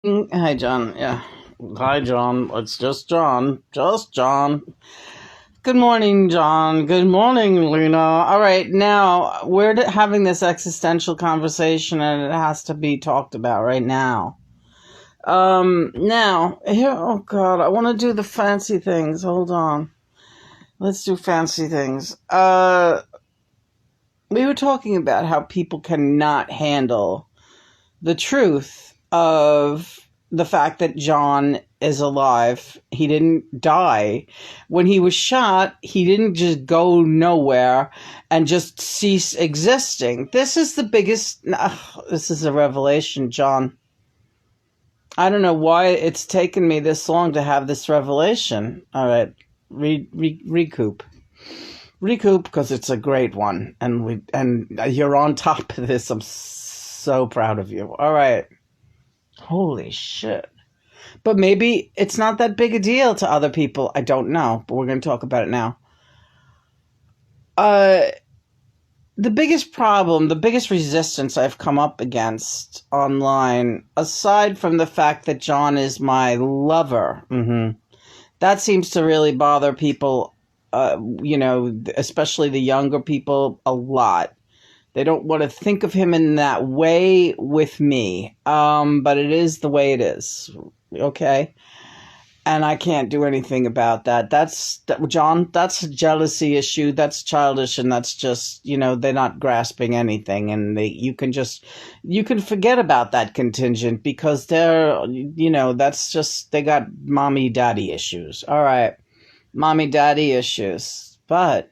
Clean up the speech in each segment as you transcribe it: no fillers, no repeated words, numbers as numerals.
Hi, John. Yeah. Hi, John. It's just John. Just John. Good morning, John. Good morning, Lena. All right, now we're having this existential conversation, and it has to be talked about right now. Now here. Oh God, I want to do the fancy things. Hold on. Let's do fancy things. We were talking about how people cannot handle the truth of the fact that John is alive. He didn't die. When he was shot, he didn't just go nowhere and just cease existing. This is the biggest, this is a revelation, John. I don't know why it's taken me this long to have this revelation. All right, recoup. Recoup, because it's a great one, and you're on top of this. I'm so proud of you. All right. Holy shit. But maybe it's not that big a deal to other people. I don't know, but we're going to talk about it now. Uh, the biggest problem, the biggest resistance I've come up against online, aside from the fact that John is my lover, that seems to really bother people, especially the younger people, a lot. They don't want to think of him in that way with me. But it is the way it is. Okay? And I can't do anything about that. John, that's a jealousy issue. That's childish, and that's just, they're not grasping anything. And you can forget about that contingent because that's just, they got mommy daddy issues. All right. Mommy daddy issues. But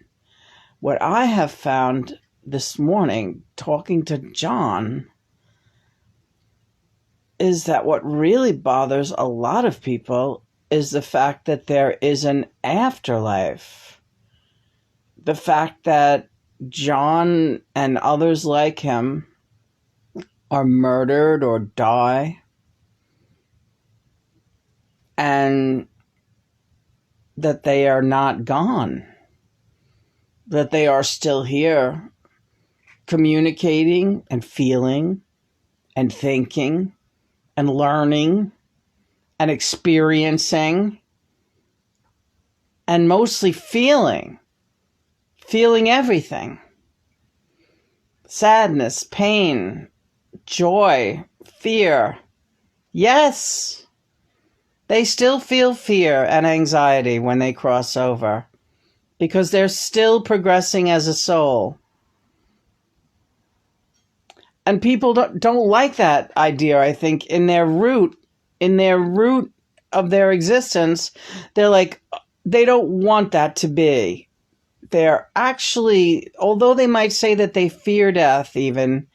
what I have found this morning talking to John is that what really bothers a lot of people is the fact that there is an afterlife. The fact that John and others like him are murdered or die, and that they are not gone, that they are still here communicating and feeling and thinking and learning and experiencing and mostly feeling everything. Sadness, pain, joy, fear. Yes, they still feel fear and anxiety when they cross over because they're still progressing as a soul. And people don't like that idea, I think, in their root of their existence. They're like, they don't want that to be. They're actually, although they might say that they fear death even,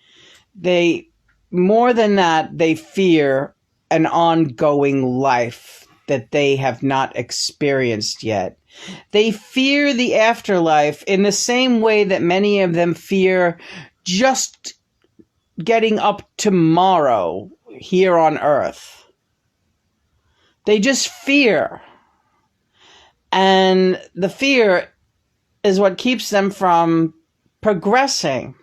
more than that, they fear an ongoing life that they have not experienced yet. They fear the afterlife in the same way that many of them fear just getting up tomorrow here on earth. They just fear. And the fear is what keeps them from progressing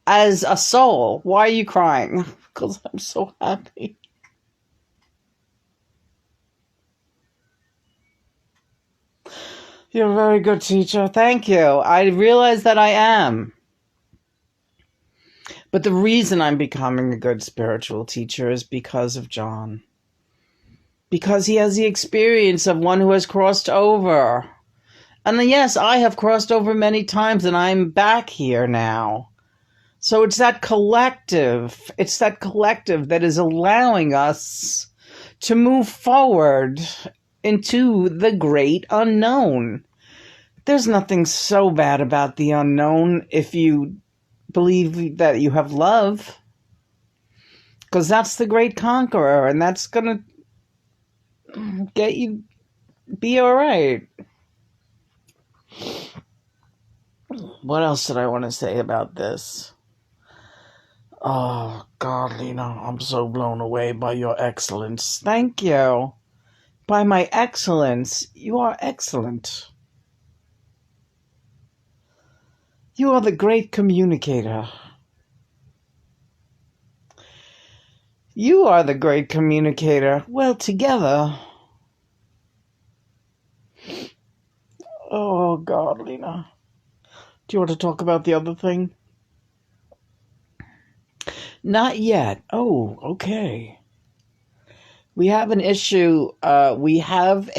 as a soul. Why are you crying? Because I'm so happy. You're a very good teacher. Thank you. I realize that I am. But the reason I'm becoming a good spiritual teacher is because of John. Because he has the experience of one who has crossed over. And yes, I have crossed over many times and I'm back here now. So it's that collective. It's that collective that is allowing us to move forward into the great unknown. There's nothing so bad about the unknown if you believe that you have love. Because that's the great conqueror, and that's going to get you be all right. What else did I want to say about this? Oh, God, Lena, I'm so blown away by your excellence. Thank you. By my excellence. You are excellent. You are the great communicator. You are the great communicator. Well, together. Oh, God, Lena. Do you want to talk about the other thing? Not yet. Oh, okay. We have an issue. We have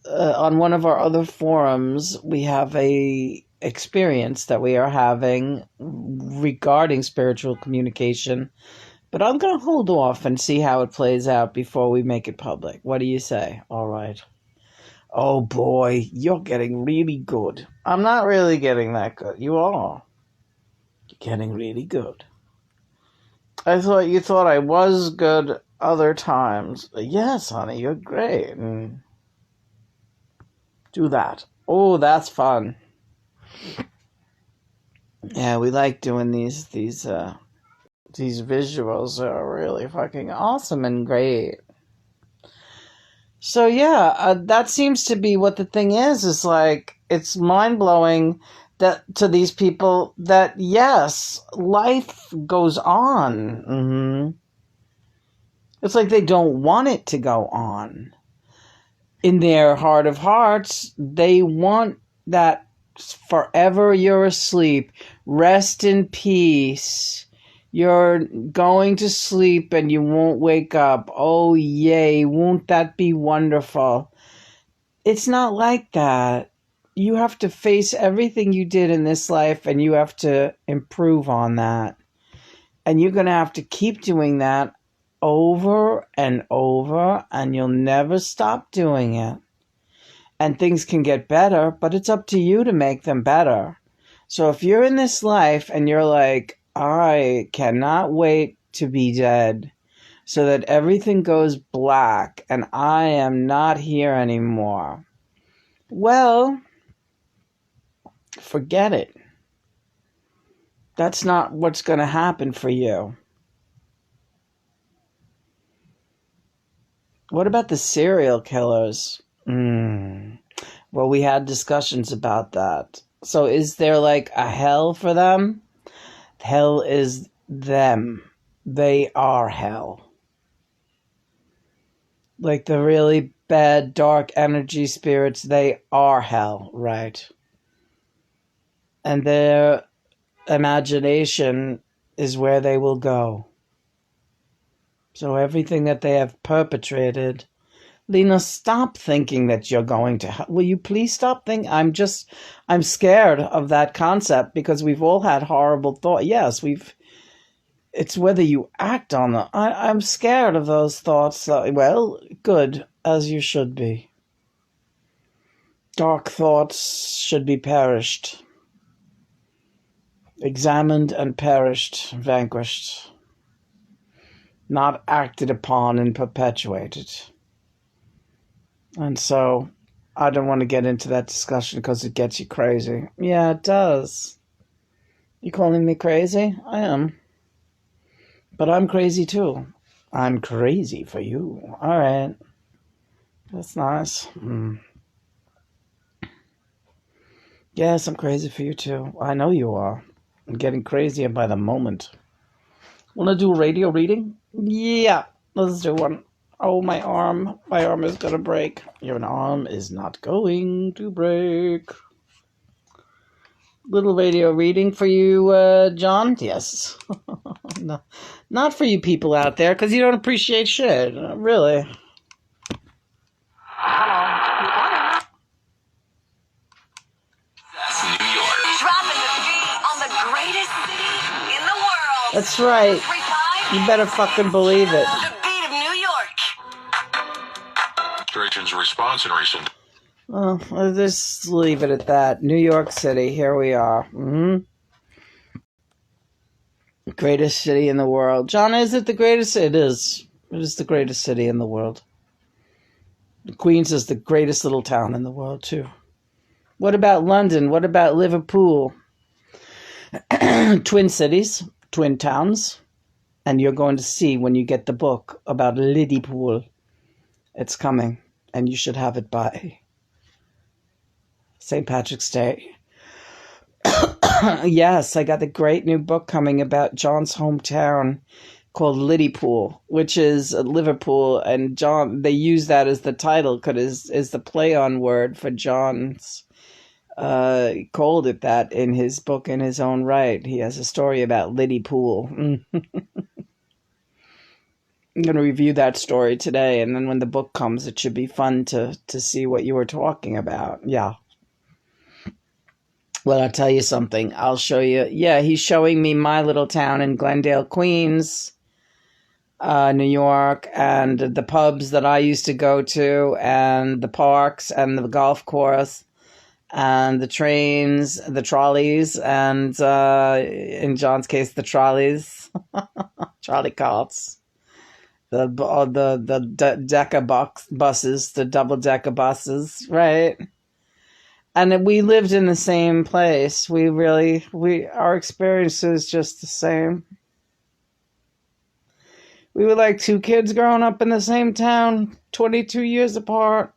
on one of our other forums, we have a experience that we are having regarding spiritual communication. But I'm going to hold off and see how it plays out before we make it public. What do you say? All right. Oh, boy, you're getting really good. I'm not really getting that good. You are. You're getting really good. I thought you thought I was good other times. Yes, honey, you're great. Do that. Oh, that's fun. Yeah, we like doing these visuals are really fucking awesome and great. So yeah, that seems to be what the thing is like, it's mind-blowing that to these people that yes, life goes on. Mm-hmm. It's like they don't want it to go on. In their heart of hearts, they want that forever you're asleep, rest in peace. You're going to sleep and you won't wake up. Oh, yay, won't that be wonderful? It's not like that. You have to face everything you did in this life and you have to improve on that. And you're going to have to keep doing that over and over, and you'll never stop doing it. And things can get better, but it's up to you to make them better. So if you're in this life and you're like, I cannot wait to be dead so that everything goes black and I am not here anymore, well, forget it. That's not what's going to happen for you. What about the serial killers? Well, we had discussions about that. So is there like a hell for them? Hell is them. They are hell. Like the really bad, dark energy spirits, they are hell, right? And their imagination is where they will go. So everything that they have perpetrated... Lena, stop thinking that you're going to hell. Will you please stop thinking? I'm scared of that concept because we've all had horrible thoughts. Yes, it's whether you act on them. I'm scared of those thoughts. Well, good, as you should be. Dark thoughts should be perished. Examined and perished, vanquished. Not acted upon and perpetuated. And so, I don't want to get into that discussion because it gets you crazy. Yeah, it does. You calling me crazy? I am. But I'm crazy too. I'm crazy for you. All right. That's nice. Yes, I'm crazy for you too. I know you are. I'm getting crazier by the moment. Want to do a radio reading? Yeah, let's do one. Oh, my arm. My arm is going to break. Your arm is not going to break. Little radio reading for you, John? Yes. No, not for you people out there, because you don't appreciate shit. Really. Hello. That's New York. Dropping the beat on the greatest city in the world. That's right. You better fucking believe it. Administration's response in recent. Well, I'll just leave it at that. New York City, here we are. Greatest city in the world. John, is it the greatest? It is. It is the greatest city in the world. Queens is the greatest little town in the world, too. What about London? What about Liverpool? Twin cities, twin towns. And you're going to see when you get the book about Liverpool. It's coming. And you should have it by St. Patrick's Day. Yes, I got the great new book coming about John's hometown called Liverpool, which is Liverpool, and John, they use that as the title because is the play on word for John's. He called it that in his book in his own right. He has a story about Liverpool. I'm going to review that story today, and then when the book comes, it should be fun to see what you were talking about. Yeah. Well, I'll tell you something. I'll show you. Yeah, he's showing me my little town in Glendale, Queens, New York, and the pubs that I used to go to, and the parks, and the golf course, and the trains, the trolleys, and in John's case, the trolleys, trolley carts, the decker buses, the double decker buses, right? And we lived in the same place. Our experience is just the same. We were like two kids growing up in the same town, 22 years apart.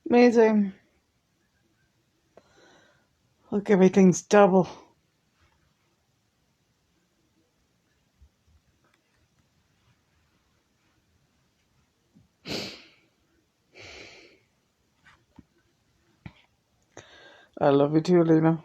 Amazing. Look, everything's double. I love you too, Lena.